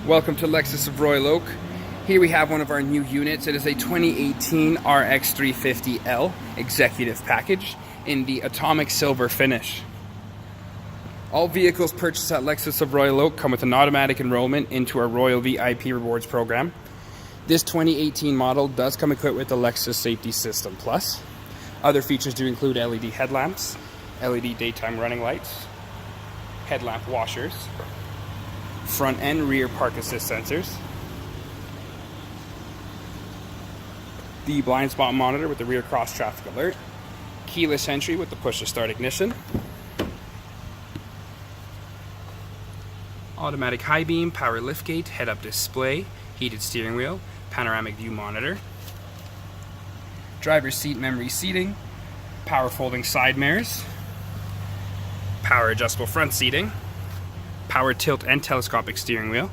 Welcome to Lexus of Royal Oak. Here we have one of our new units. It is a 2018 RX 350L executive package in the atomic silver finish. All vehicles purchased at Lexus of Royal Oak come with an automatic enrollment into our Royal VIP Rewards program. This 2018 model does come equipped with the Lexus Safety System Plus. Other features do include LED headlamps, LED daytime running lights, headlamp washers, front and rear park assist sensors, the blind spot monitor with the rear cross traffic alert, keyless entry with the push to start ignition, automatic high beam, power liftgate, head-up display, heated steering wheel, panoramic view monitor, driver's seat memory seating, power folding side mirrors, power adjustable front seating, power tilt and telescopic steering wheel,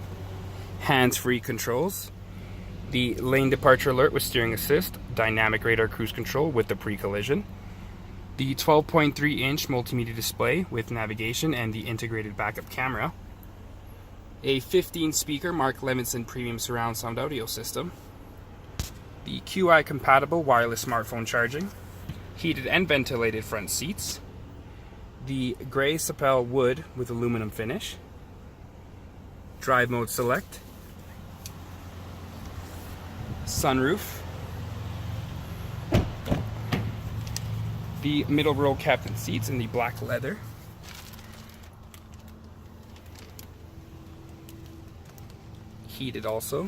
hands-free controls, the lane departure alert with steering assist, dynamic radar cruise control with the pre-collision, the 12.3-inch multimedia display with navigation and the integrated backup camera, a 15-speaker Mark Levinson premium surround sound audio system, the QI compatible wireless smartphone charging, heated and ventilated front seats, the gray Sapel wood with aluminum finish, drive mode select, sunroof, the middle row captain seats in the black leather, heated also,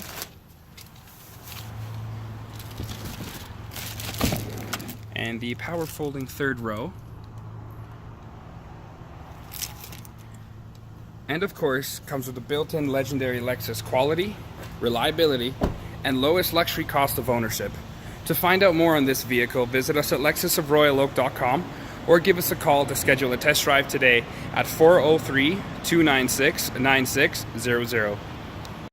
and the power folding third row. And of course, comes with the built-in legendary Lexus quality, reliability, and lowest luxury cost of ownership. To find out more on this vehicle, visit us at lexusofroyaloak.com or give us a call to schedule a test drive today at 403-296-9600.